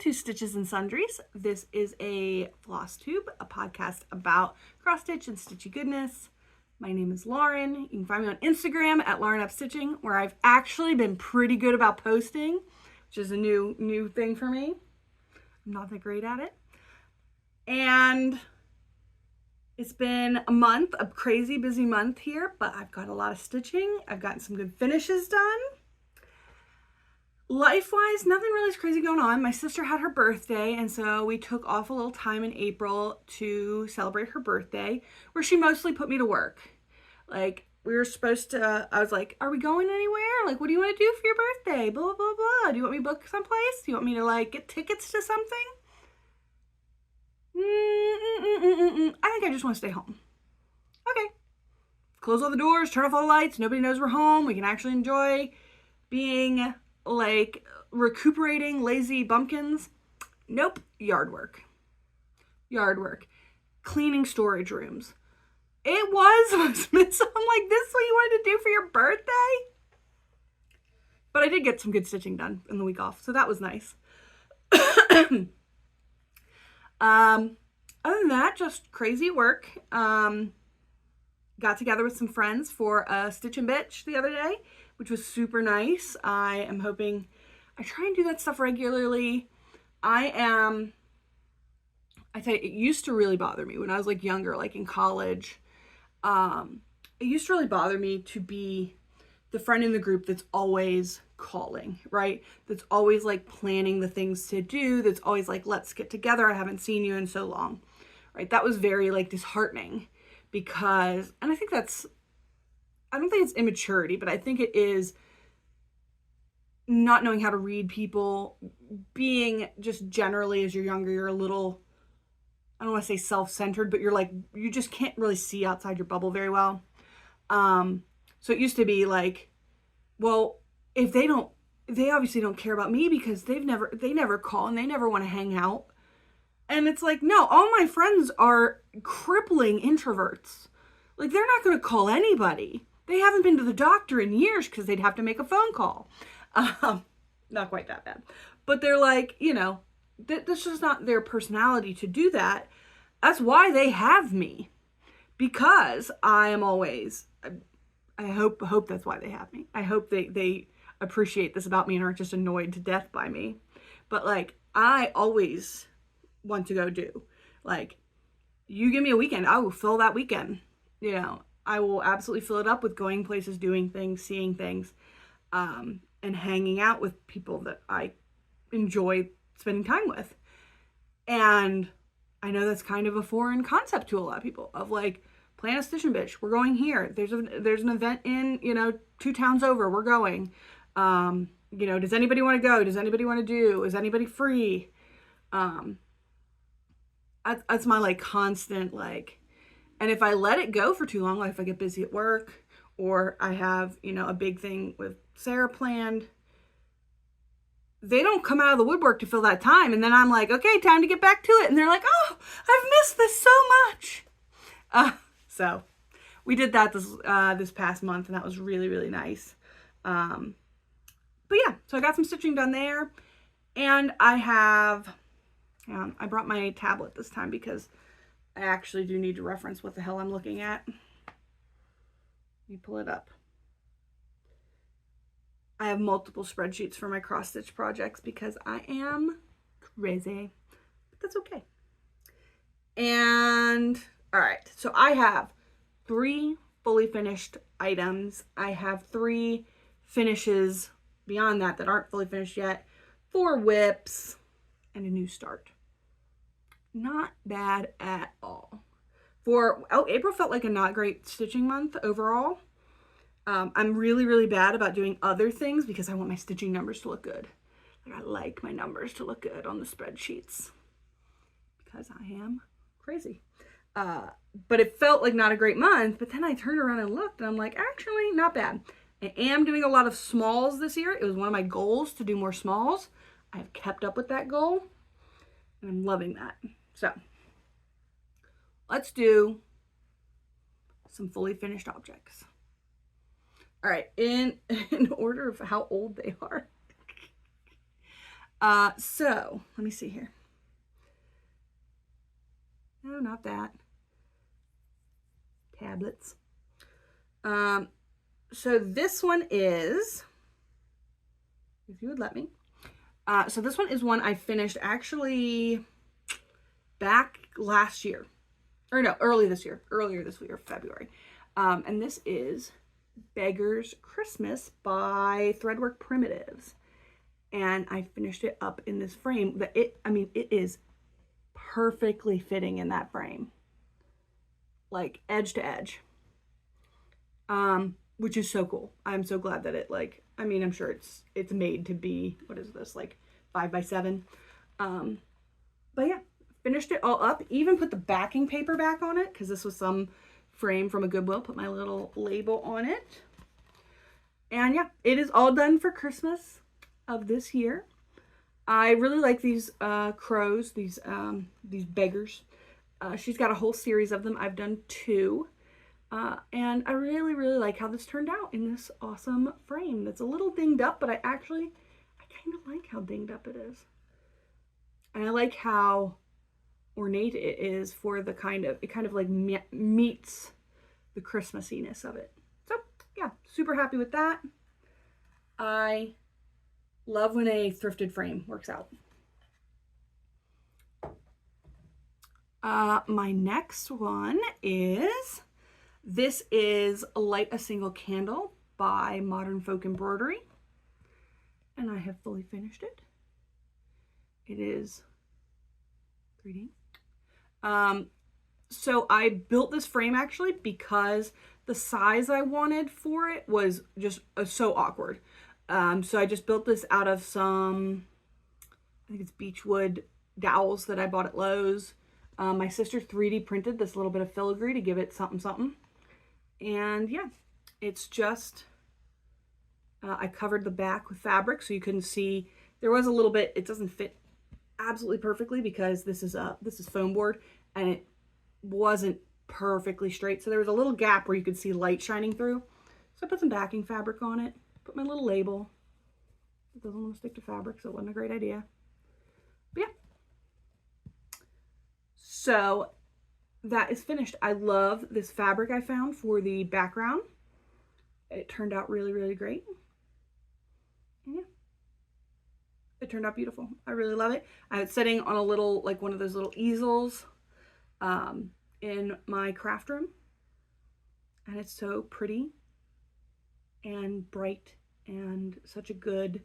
to Stitches and Sundries. This is a Flosstube, a podcast about cross stitch and stitchy goodness. My name is Lauren. You can find me on Instagram at LaurenUpStitching, where I've actually been pretty good about posting, which is a new thing for me. I'm not that great at it. And it's been a month, a crazy busy month here, but I've got a lot of stitching. I've gotten some good finishes done. Life-wise, nothing really is crazy going on. My sister had her birthday, and so we took off a little time in April to celebrate her birthday, where she mostly put me to work. Like, we were supposed to, I was like, are we going anywhere? Like, what do you want to do for your birthday? Blah, blah, blah. Do you want me to book someplace? Do you want me to, like, get tickets to something? I think I just want to stay home. Okay. Close all the doors, turn off all the lights. Nobody knows we're home. We can actually enjoy being like recuperating lazy bumpkins. Nope. Yard work. Cleaning storage rooms. It was I'm like, this is what you wanted to do for your birthday? But I did get some good stitching done in the week off, so that was nice. Other than that, just crazy work. Got together with some friends for a Stitch and Bitch the other day, which was super nice. I am hoping, I try and do that stuff regularly. I tell you, it used to really bother me when I was like younger, like in college. It used to really bother me to be the friend in the group that's always calling, right? That's always like planning the things to do. That's always like, let's get together. I haven't seen you in so long, right? That was very like disheartening because, and I think that's, I don't think it's immaturity, but I think it is not knowing how to read people, being just generally as you're younger, you're a little, I don't want to say self-centered, but you're like, you just can't really see outside your bubble very well. So it used to be like, well, if they obviously don't care about me because they never call and they never want to hang out. And it's like, no, all my friends are crippling introverts. Like, they're not going to call anybody. They haven't been to the doctor in years because they'd have to make a phone call. Not quite that bad. But they're like, you know, that's just not their personality to do that. That's why they have me. Because I am always, I hope that's why they have me. I hope they appreciate this about me and aren't just annoyed to death by me. But like, I always want to go do. Like, you give me a weekend, I will fill that weekend. You know, I will absolutely fill it up with going places, doing things, seeing things, and hanging out with people that I enjoy spending time with. And I know that's kind of a foreign concept to a lot of people of like, plan a Stitch and Bitch. We're going here. There's an event in, you know, 2 towns over. We're going. You know, does anybody want to go? Does anybody want to do? Is anybody free? That's my like constant like, and if I let it go for too long, like if I get busy at work or I have, you know, a big thing with Sarah planned, they don't come out of the woodwork to fill that time. And then I'm like, okay, time to get back to it. And they're like, oh, I've missed this so much. So we did that this past month, and that was really, really nice. But yeah, so I got some stitching done there, and I brought my tablet this time because I actually do need to reference what the hell I'm looking at. Let me pull it up. I have multiple spreadsheets for my cross stitch projects because I am crazy, but that's okay. And all right, so I have 3 fully finished items. I have 3 finishes beyond that aren't fully finished yet, 4 whips, and a new start. Not bad at all. April felt like a not great stitching month overall. I'm really, really bad about doing other things because I want my stitching numbers to look good. Like, I like my numbers to look good on the spreadsheets because I am crazy. But it felt like not a great month, but then I turned around and looked and I'm like, actually not bad. I am doing a lot of smalls this year. It was one of my goals to do more smalls. I've kept up with that goal and I'm loving that. So let's do some fully finished objects. All right, in order of how old they are. So let me see here. No, not that. Tablets. So this one is, if you would let me. So this one is one I finished actually back last year. Or no, earlier this year, February. And this is Beggar's Christmas by Threadwork Primitives. And I finished it up in this frame. It is perfectly fitting in that frame. Like edge to edge. Which is so cool. I'm so glad that it I'm sure it's made to be, what is this, like 5x7. But yeah, finished it all up. Even put the backing paper back on it because this was some frame from a Goodwill. Put my little label on it. And yeah, it is all done for Christmas of this year. I really like these crows, these beggars. She's got a whole series of them. I've done 2. And I really, really like how this turned out in this awesome frame. That's a little dinged up, but I kind of like how dinged up it is. And I like how ornate it is for it kind of like meets the Christmassiness of it. So yeah, super happy with that. I love when a thrifted frame works out. My next one is, this is Light a Single Candle by Modern Folk Embroidery. And I have fully finished it. It is 3D. So I built this frame actually because the size I wanted for it was just so awkward. So I just built this out of some, I think it's beechwood dowels that I bought at Lowe's. My sister 3D printed this little bit of filigree to give it something something. And yeah, it's just, I covered the back with fabric so you couldn't see. There was a little bit, it doesn't fit absolutely perfectly because this is foam board and it wasn't perfectly straight. So there was a little gap where you could see light shining through. So I put some backing fabric on it, put my little label. It doesn't want to stick to fabric, so it wasn't a great idea. But yeah. So that is finished. I love this fabric I found for the background. It turned out really, really great. And yeah, it turned out beautiful. I really love it. I have it sitting on a little, like one of those little easels in my craft room. And it's so pretty and bright and such a good,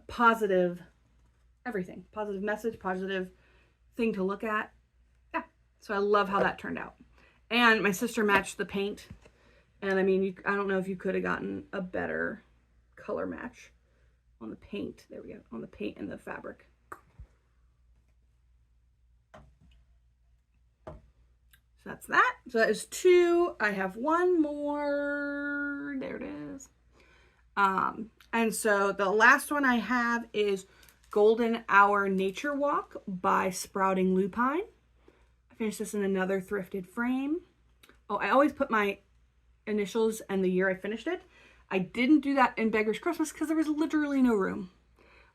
positive everything. Positive message, positive thing to look at. So I love how that turned out. And my sister matched the paint. And I mean, I don't know if you could have gotten a better color match on the paint. There we go, on the paint and the fabric. So that's that. So that is 2. I have one more. There it is. And so the last one I have is Golden Hour Nature Walk by Sprouting Lupine. Finished this in another thrifted frame. Oh, I always put my initials and the year I finished it. I didn't do that in Beggar's Christmas because there was literally no room.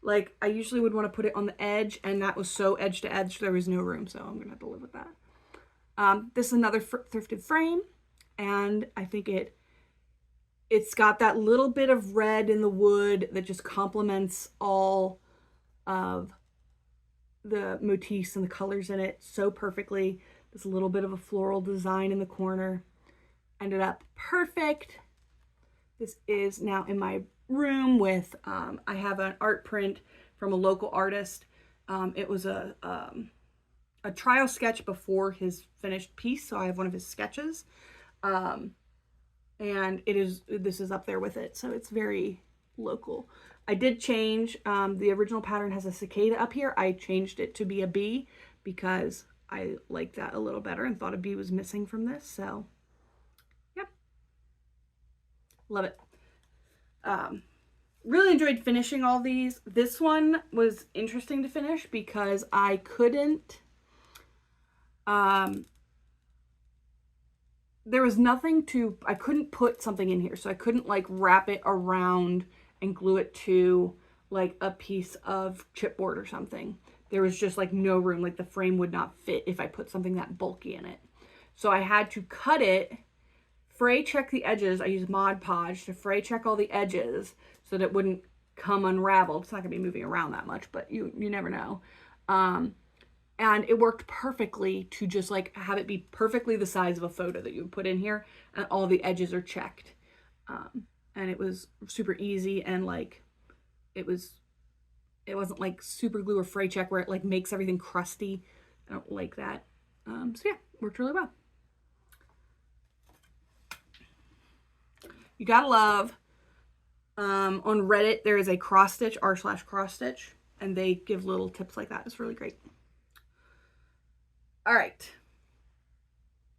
Like, I usually would want to put it on the edge, and that was so edge to edge, there was no room, so I'm gonna have to live with that. This is another thrifted frame, and I think it's got that little bit of red in the wood that just complements all of the motifs and the colors in it so perfectly. This little bit of a floral design in the corner ended up perfect. This is now in my room with, I have an art print from a local artist. It was a trial sketch before his finished piece, so I have one of his sketches. And this is up there with it, so it's very local. I did change, the original pattern has a cicada up here. I changed it to be a bee because I liked that a little better and thought a bee was missing from this. So, yeah. Love it. Really enjoyed finishing all these. This one was interesting to finish because I couldn't, there was nothing to, I couldn't put something in here. So I couldn't like wrap it around and glue it to like a piece of chipboard or something. There was just like no room, like the frame would not fit if I put something that bulky in it. So I had to cut it, fray check the edges. I used Mod Podge to fray check all the edges so that it wouldn't come unraveled. It's not gonna be moving around that much, but you never know. And it worked perfectly to just like have it be perfectly the size of a photo that you would put in here, and all the edges are checked. And it was super easy, and like it wasn't like super glue or fray check where it like makes everything crusty. I don't like that. So yeah, worked really well. You gotta love, on Reddit, there is a cross stitch, r/cross stitch, and they give little tips like that. It's really great. All right.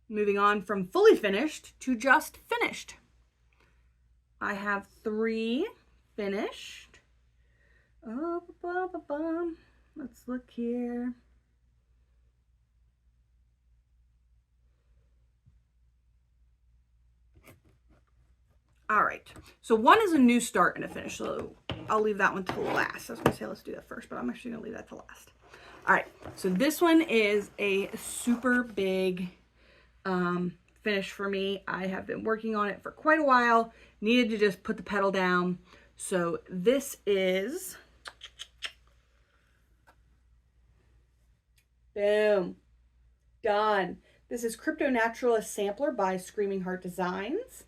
Moving on from fully finished to just finished. I have 3 finished. Let's look here. All right, so one is a new start and a finish, so I'll leave that one to last. I was gonna say let's do that first, but I'm actually gonna leave that to last. All right, so this one is a super big finish for me. I have been working on it for quite a while, needed to just put the pedal down. So this is, boom, done. This is CryptoNaturalist Sampler by Screaming Heart Designs.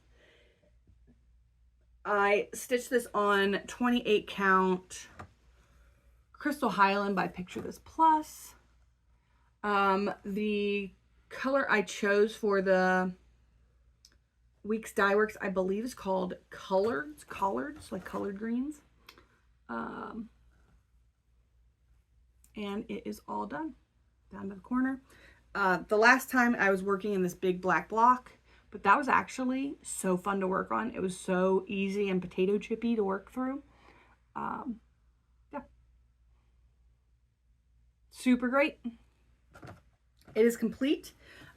I stitched this on 28 count Crystal Highland by Picture This Plus. The color I chose for the Weeks Dye Works, I believe, is called Collards, like colored greens. And it is all done, down to the corner. The last time I was working in this big black block, but that was actually so fun to work on. It was so easy and potato chippy to work through. Yeah. Super great. It is complete.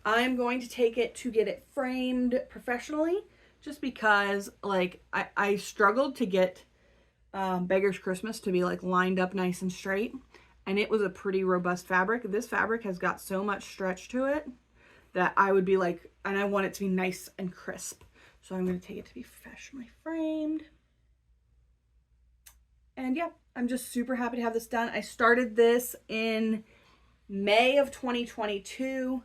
I'm going to take it to get it framed professionally, just because like I struggled to get Beggar's Christmas to be like lined up nice and straight. And it was a pretty robust fabric. This fabric has got so much stretch to it that I would be like, and I want it to be nice and crisp. So I'm going to take it to be professionally framed. And yeah, I'm just super happy to have this done. I started this in May of 2022,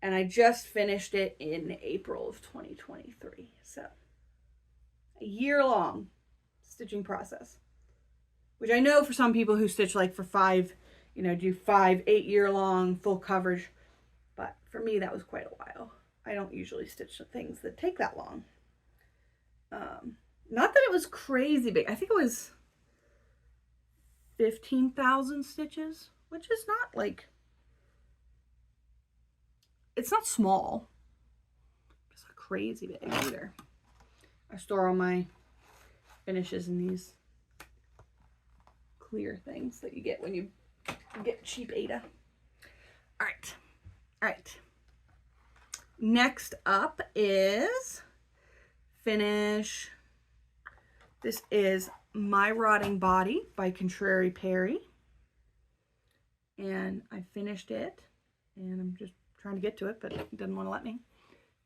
and I just finished it in April of 2023. So a year-long stitching process, which I know for some people who stitch like for 5, do 5, 8 year long full coverage. But for me, that was quite a while. I don't usually stitch things that take that long. Not that it was crazy big. I think it was 15,000 stitches, which is not like, it's not small. It's not crazy big either. I store all my finishes in these clear things that you get when you get cheap Aida. All right. All right. Next up is finish. This is My Rotting Body by Contrary Peri. And I finished it, and I'm just trying to get to it, but it doesn't want to let me.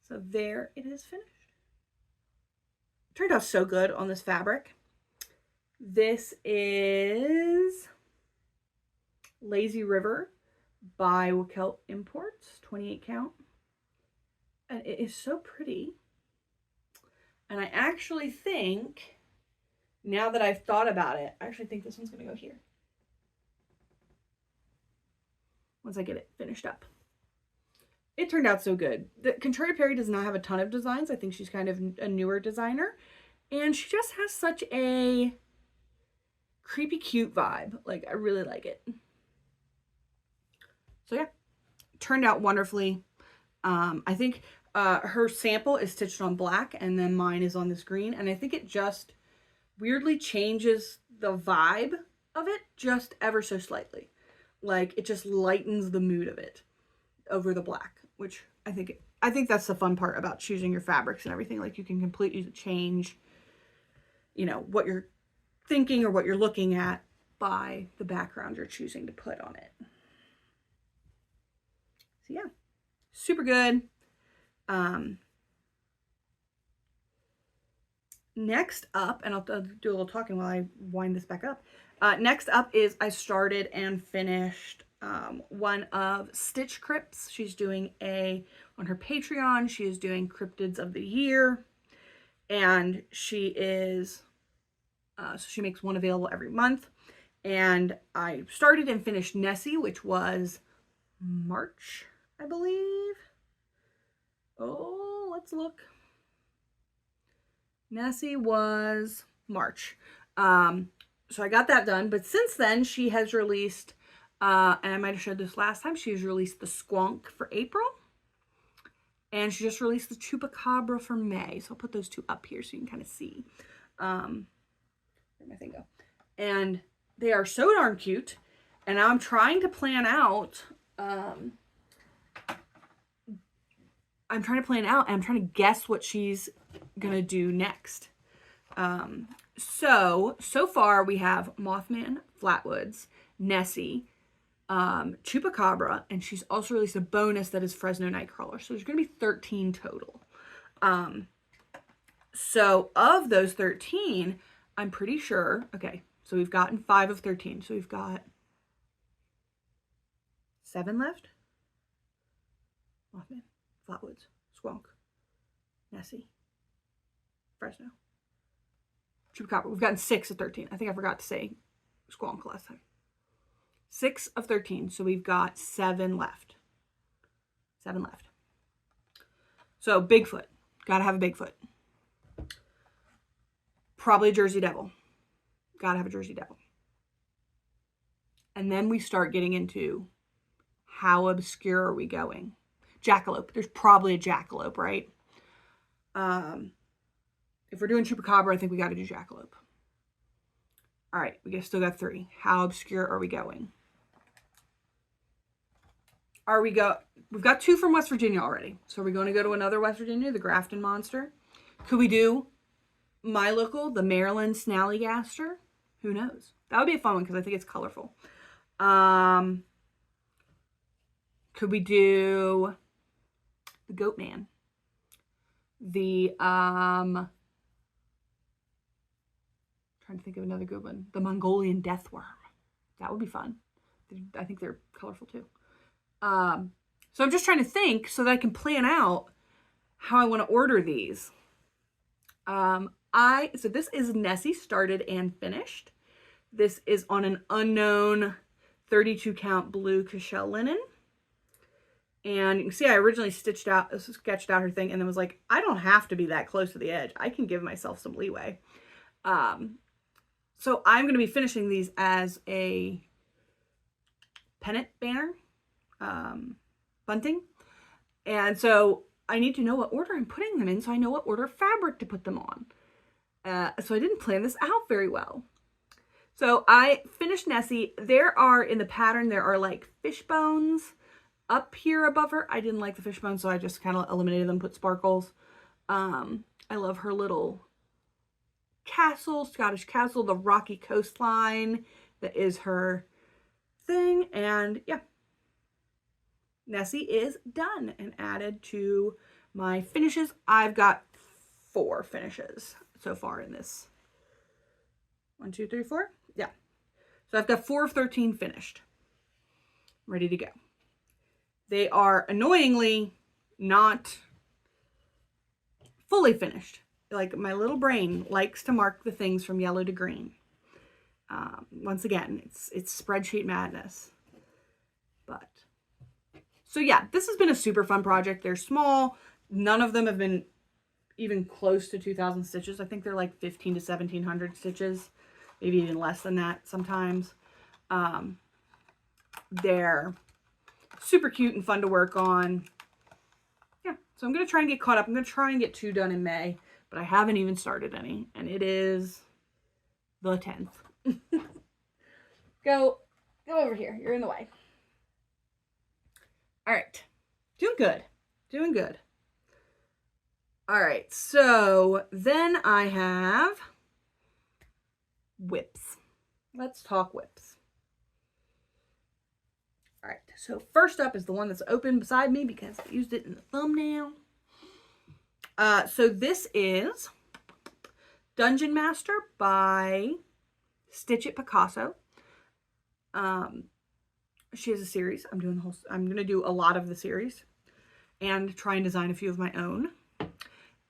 So there it is finished. It turned out so good on this fabric. This is Lazy River by Wichelt Imports, 28 count. And it is so pretty. And I actually think, now that I've thought about it, I actually think this one's going to go here, once I get it finished up. It turned out so good. The Contrary Peri does not have a ton of designs. I think she's kind of a newer designer. And she just has such a creepy cute vibe. Like, I really like it. So yeah, turned out wonderfully. I think her sample is stitched on black, and then mine is on this green. And I think it just weirdly changes the vibe of it just ever so slightly. Like, it just lightens the mood of it over the black, which I think that's the fun part about choosing your fabrics and everything. Like, you can completely change, what you're thinking or what you're looking at by the background you're choosing to put on it. So yeah, super good. Next up, and I'll do a little talking while I wind this back up. Next up is I started and finished one of Stitch Crypts. She's doing on her Patreon, she is doing Cryptids of the Year. And she is, so she makes one available every month. And I started and finished Nessie, which was March, I believe. Oh, let's look. Nessie was March. So I got that done. But since then, she has released, and I might have showed this last time, she has released the Squonk for April. And she just released the Chupacabra for May. So I'll put those two up here so you can kind of see. Where'd my thing go? And they are so darn cute. And I'm trying to plan out, and I'm trying to guess what she's gonna do next. So far we have Mothman, Flatwoods, Nessie, Chupacabra, and she's also released a bonus that is Fresno Nightcrawler. So there's gonna be 13 total. So of those 13, I'm pretty sure, okay, so we've gotten 5 of 13. So we've got 7 left. Mothman, Flatwoods, Squonk, Nessie, Fresno, Chupacabra. We've gotten 6 of 13. I think I forgot to say Squonk last time. 6 of 13. So we've got 7 left. 7 left. So Bigfoot. Gotta have a Bigfoot. Probably a Jersey Devil. Gotta have a Jersey Devil. And then we start getting into how obscure are we going? Jackalope. There's probably a jackalope, right? If we're doing Chupacabra, I think we got to do jackalope. All right, we still got 3. How obscure are we going? We've got 2 from West Virginia already. So are we going to go to another West Virginia, the Grafton Monster? Could we do my local, the Maryland Snallygaster? Who knows? That would be a fun one because I think it's colorful. Could we do the Goatman? Trying to think of another good one. The Mongolian Deathworm. That would be fun. I think they're colorful too. So I'm just trying to think so that I can plan out how I want to order these. So this is Nessie started and finished. This is on an unknown 32 count blue cashel linen. And you can see I originally sketched out her thing and then was like, I don't have to be that close to the edge. I can give myself some leeway. So I'm going to be finishing these as a pennant banner, bunting. And so I need to know what order I'm putting them in so I know what order of fabric to put them on. So I didn't plan this out very well. So I finished Nessie. In the pattern, there are like fish bones up here above her. I didn't like the fish bones, so I just kind of eliminated them, put sparkles. I love her little castle, Scottish castle, the rocky coastline that is her thing. And yeah, Nessie is done and added to my finishes. I've got 4 finishes so far in this. 1, 2, 3, 4. Yeah. So I've got 4 of 13 finished. Ready to go. They are annoyingly not fully finished. Like my little brain likes to mark the things from yellow to green. Once again, it's spreadsheet madness. But so yeah, this has been a super fun project. They're small. None of them have been even close to 2,000 stitches. I think they're like 15 to 1,700 stitches, maybe even less than that sometimes. They're super cute and fun to work on. Yeah, so I'm going to try and get caught up. I'm going to try and get 2 done in May, but I haven't even started any, and it is the 10th. Go over here. You're in the way. All right. Doing good. Doing good. All right. So then I have whips. Let's talk whips. All right, so first up is the one that's open beside me because I used it in the thumbnail. So this is Dungeon Master by StitchItPicasso. She has a series. I'm going to do a lot of the series and try and design a few of my own.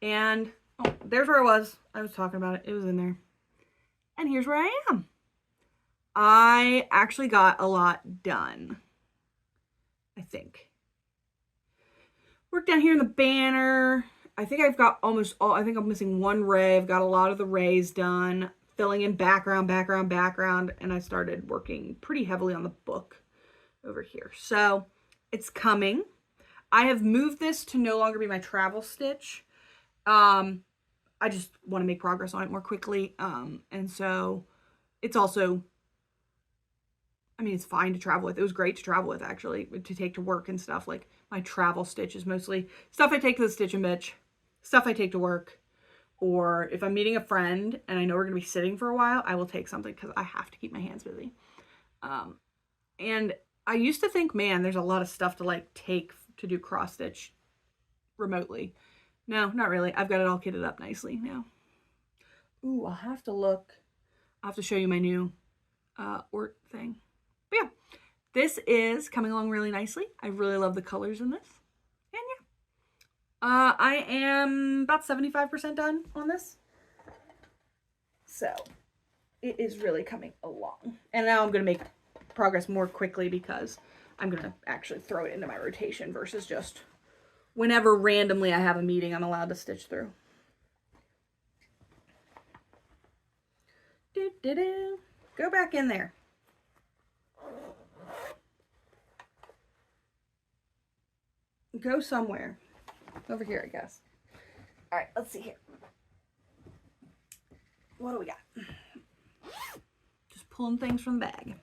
And oh, there's where I was talking about it. It was in there. And here's where I am. I actually got a lot done, I think. Work down here in the banner. I think I've got almost all, I think I'm missing one ray. I've got a lot of the rays done, filling in background, and I started working pretty heavily on the book over here. So it's coming. I have moved this to no longer be my travel stitch. I just want to make progress on it more quickly. And so it's also, I mean, it's fine to travel with. It was great to travel with, actually, to take to work and stuff. Like, my travel stitch is mostly stuff I take to the Stitch and Bitch, stuff I take to work, or if I'm meeting a friend and I know we're going to be sitting for a while, I will take something because I have to keep my hands busy. And I used to think, man, there's a lot of stuff to, like, take to do cross stitch remotely. No, not really. I've got it all kitted up nicely now. Ooh, I'll have to look. I'll have to show you my new Ort thing. But yeah, this is coming along really nicely. I really love the colors in this. And yeah, I am about 75% done on this. So it is really coming along. And now I'm going to make progress more quickly because I'm going to actually throw it into my rotation versus just whenever randomly I have a meeting I'm allowed to stitch through. Go back in there. Go somewhere. Over here, I guess. All right, let's see here. What do we got? Just pulling things from the bag.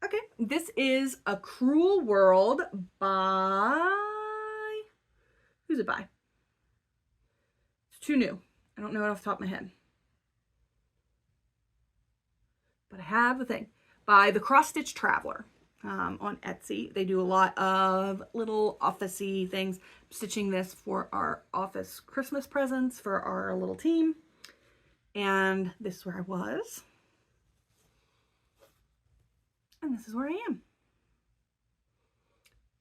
Okay, this is A Cruel World by... Who's it by? It's too new. I don't know it off the top of my head. But I have the thing. By The Cross Stitch Traveler on Etsy. They do a lot of little office-y things. I'm stitching this for our office Christmas presents for our little team. And this is where I was. And this is where I am.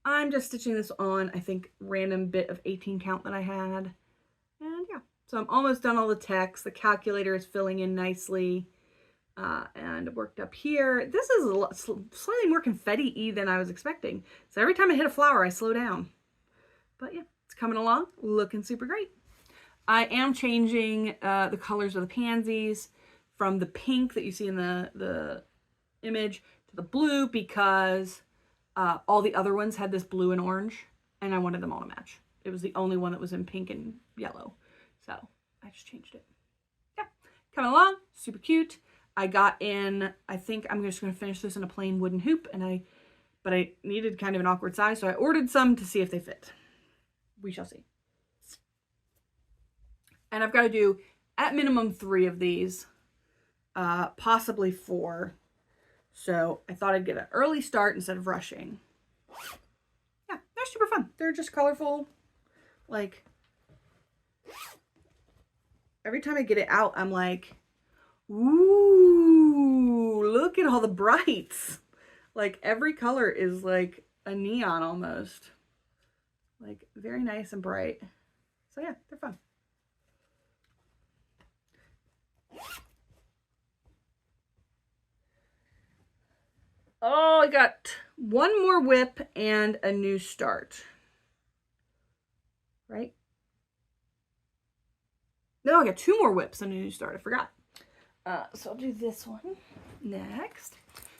I'm just stitching this on, I think, random bit of 18 count that I had. And yeah, so I'm almost done all the text. The calculator is filling in nicely. And worked up here. This is a slightly more confetti-y than I was expecting. So every time I hit a flower, I slow down. But yeah, it's coming along, looking super great. I am changing the colors of the pansies from the pink that you see in the image to the blue because all the other ones had this blue and orange, and I wanted them all to match. It was the only one that was in pink and yellow. So I just changed it. Yeah, coming along, super cute. I got in, I think I'm just going to finish this in a plain wooden hoop, but I needed kind of an awkward size, so I ordered some to see if they fit. We shall see. And I've got to do, at minimum, 3 of these, possibly 4. So I thought I'd get an early start instead of rushing. Yeah, they're super fun. They're just colorful. Like, every time I get it out, I'm like, ooh, look at all the brights. Like, every color is like a neon almost. Like, very nice and bright. So yeah, they're fun. Oh, I got one more whip and a new start. Right? No, I got 2 more whips and a new start. I forgot. So I'll do this one next.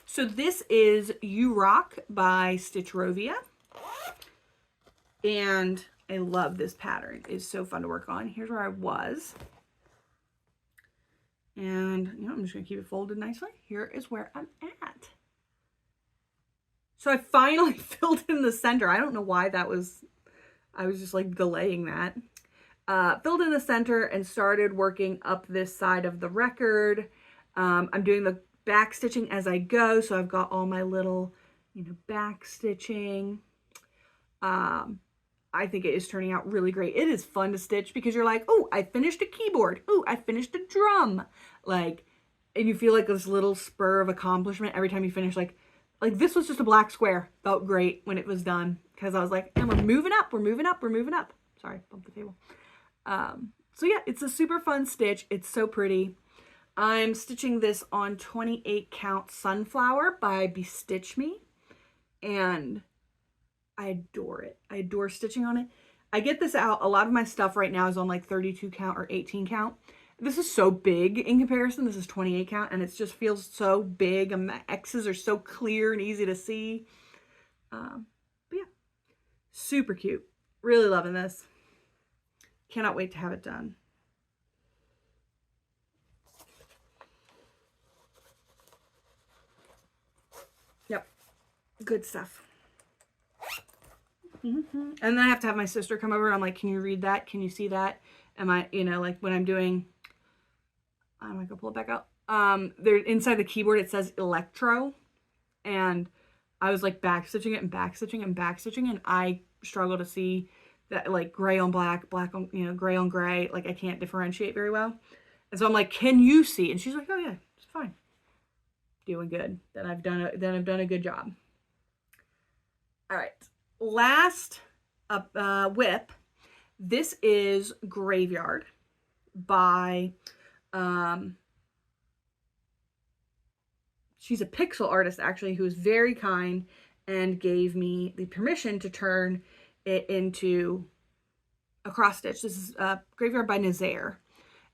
So this is You Rock by Stitchrovia. And I love this pattern. It's so fun to work on. Here's where I was. And, you know, I'm just going to keep it folded nicely. Here is where I'm at. So I finally filled in the center. I don't know why that was, I was just like delaying that. filled in the center and started working up this side of the record. I'm doing the back stitching as I go, so I've got all my little, you know, back stitching. I think it is turning out really great. It is fun to stitch because you're like, oh, I finished a keyboard. Oh, I finished a drum. Like, and you feel like this little spur of accomplishment every time you finish. Like this was just a black square. Felt great when it was done because I was like, and we're moving up, we're moving up, we're moving up. Sorry, bumped the table. So yeah, it's a super fun stitch. It's so pretty. I'm stitching this on 28 count Sunflower by BeStitchMe, and I adore it. I adore stitching on it. I get this out. A lot of my stuff right now is on like 32 count or 18 count. This is so big in comparison. This is 28 count, and it just feels so big, and my X's are so clear and easy to see. But yeah, super cute. Really loving this. Cannot wait to have it done. Yep, good stuff. And then I have to have my sister come over. I'm like, can you read that? Can you see that? Am I, you know, like when I'm doing, I'm gonna go pull it back out. There inside the keyboard it says electro, and I was like backstitching it and backstitching and backstitching, and I struggle to see that, like gray on black, black on, you know, gray on gray. Like I can't differentiate very well. And so I'm like, can you see? And she's like, oh yeah, it's fine. Doing good. Then I've done a good job. All right. Last whip. This is Graveyard by she's a pixel artist actually, who is very kind and gave me the permission to turn it into a cross stitch. This is Graveyard by Nazaire,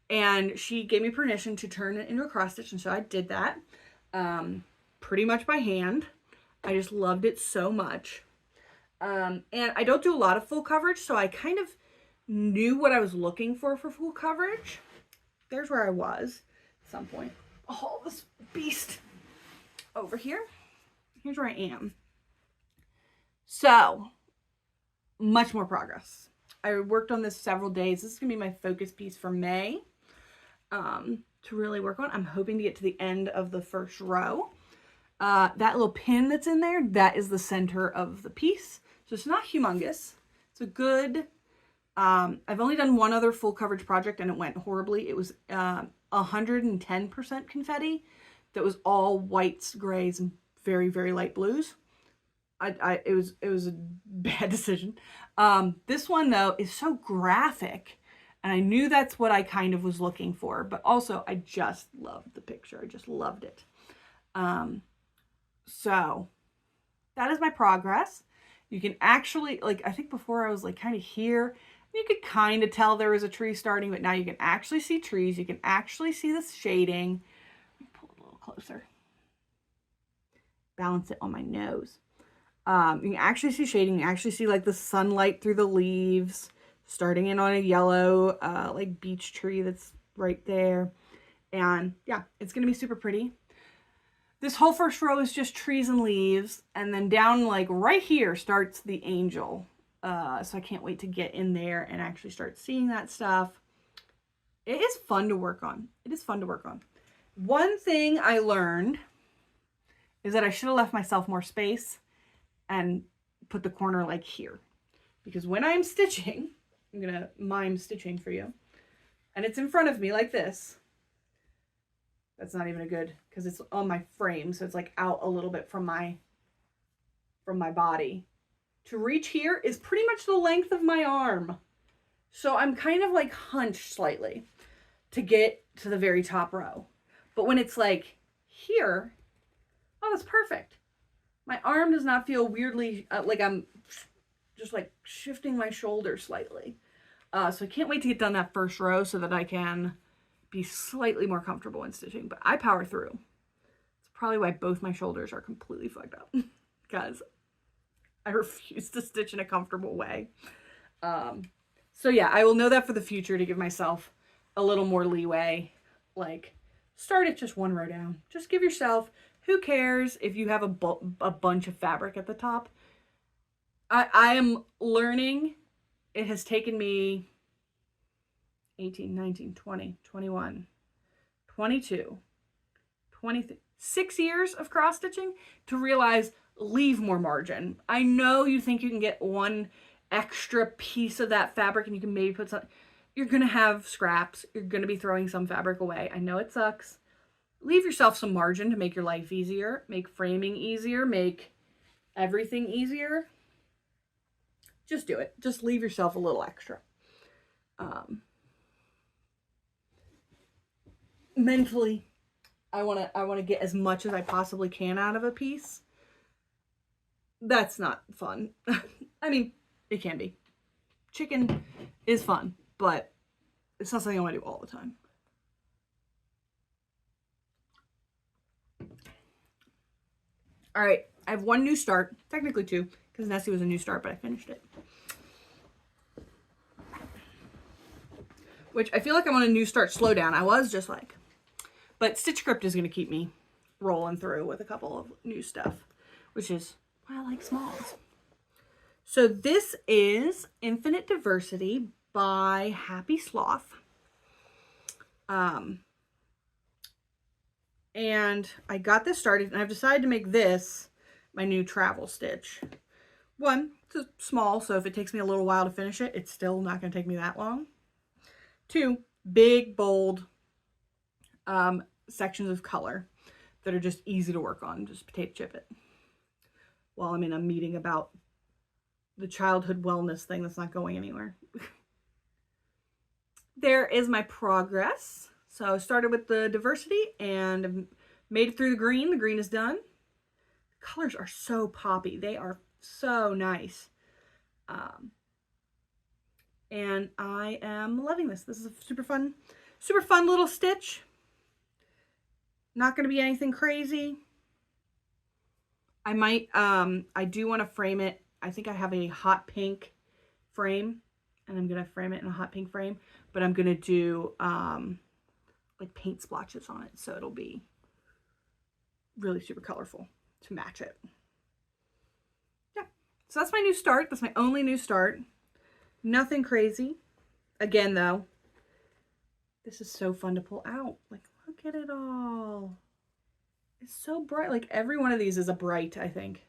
and she gave me permission to turn it into a cross stitch, and so I did that pretty much by hand. I just loved it so much. And I don't do a lot of full coverage, so I kind of knew what I was looking for full coverage. There's where I was at some point. Oh, this beast over here. Here's where I am. So, much more progress. I worked on this several days. This is going to be my focus piece for May to really work on. I'm hoping to get to the end of the first row. That little pin that's in there, that is the center of the piece. So it's not humongous. It's a good, I've only done one other full coverage project and it went horribly. It was 110% confetti that was all whites, grays, and very, very light blues. It was a bad decision. This one though is so graphic, and I knew that's what I kind of was looking for, but also I just loved the picture. I just loved it. So that is my progress. You can actually, like, I think before I was like kind of here, you could kind of tell there was a tree starting, but now you can actually see trees. You can actually see the shading. Let me pull it a little closer. Balance it on my nose. You can actually see shading. You actually see like the sunlight through the leaves, starting in on a yellow, like beech tree that's right there. And yeah, it's going to be super pretty. This whole first row is just trees and leaves, and then down like right here starts the angel. So I can't wait to get in there and actually start seeing that stuff. It is fun to work on. It is fun to work on. One thing I learned is that I should have left myself more space and put the corner like here. Because when I'm stitching, I'm going to mime stitching for you, and it's in front of me like this. That's not even a good, because it's on my frame, so it's like out a little bit from my body. To reach here is pretty much the length of my arm. So I'm kind of like hunched slightly to get to the very top row. But when it's like here, oh, that's perfect. My arm does not feel weirdly like I'm just like shifting my shoulder slightly. So I can't wait to get done that first row so that I can be slightly more comfortable in stitching, but I power through. It's probably why both my shoulders are completely fucked up, because I refuse to stitch in a comfortable way. So yeah, I will know that for the future to give myself a little more leeway. Like, start at just one row down. Just give yourself, who cares if you have a bunch of fabric at the top. I am learning. It has taken me 18, 19, 20, 21, 22, 23, 6 years of cross stitching to realize leave more margin. I know you think you can get one extra piece of that fabric and you can maybe put some, you're going to have scraps. You're going to be throwing some fabric away. I know it sucks. Leave yourself some margin to make your life easier, make framing easier, make everything easier. Just do it. Just leave yourself a little extra. Mentally, I want to get as much as I possibly can out of a piece. That's not fun. I mean, it can be. Chicken is fun, but it's not something I want to do all the time. All right, I have one new start, technically two, because Nessie was a new start, but I finished it. Which I feel like I'm on a new start slowdown. I was just like, but Stitch Crypt is going to keep me rolling through with a couple of new stuff, which is why I like smalls. So this is Infinite Diversity by Happy Sloth. And I got this started, and I've decided to make this my new travel stitch. One, it's small, so if it takes me a little while to finish it, it's still not going to take me that long. Two, big, bold sections of color that are just easy to work on. Just potato chip it while I'm in a meeting about the childhood wellness thing that's not going anywhere. There is my progress. So I started with the diversity and made it through the green. The green is done. The colors are so poppy. They are so nice. And I am loving this. This is a super fun little stitch. Not going to be anything crazy. I might, I do want to frame it. I think I have a hot pink frame, and I'm going to frame it in a hot pink frame, but I'm going to do, like paint splotches on it. So it'll be really super colorful to match it. Yeah. So that's my new start. That's my only new start. Nothing crazy. Again, though, this is so fun to pull out. Like, look at it all. It's so bright. Like, every one of these is a bright, I think.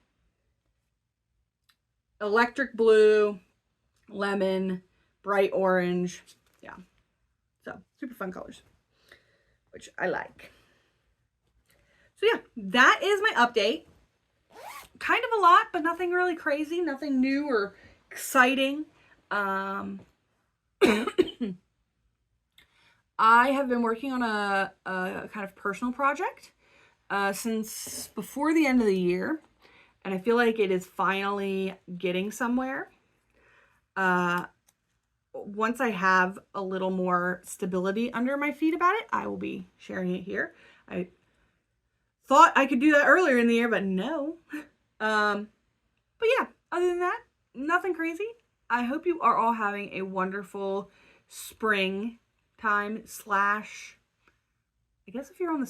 Electric blue, lemon, bright orange. Yeah. So, super fun colors, which I like. So, yeah, that is my update. Kind of a lot, but nothing really crazy. Nothing new or exciting. I have been working on a kind of personal project since before the end of the year, and I feel like it is finally getting somewhere. Once I have a little more stability under my feet about it, I will be sharing it here. I thought I could do that earlier in the year, but no. But yeah, other than that, nothing crazy. I hope you are all having a wonderful spring time / I guess if you're on the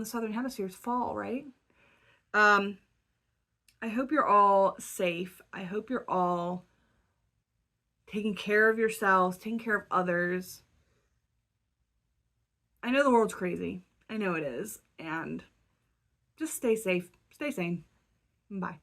southern hemisphere, it's fall, right? I hope you're all safe. I hope you're all taking care of yourselves, taking care of others. I know the world's crazy. I know it is. And just stay safe. Stay sane. Bye.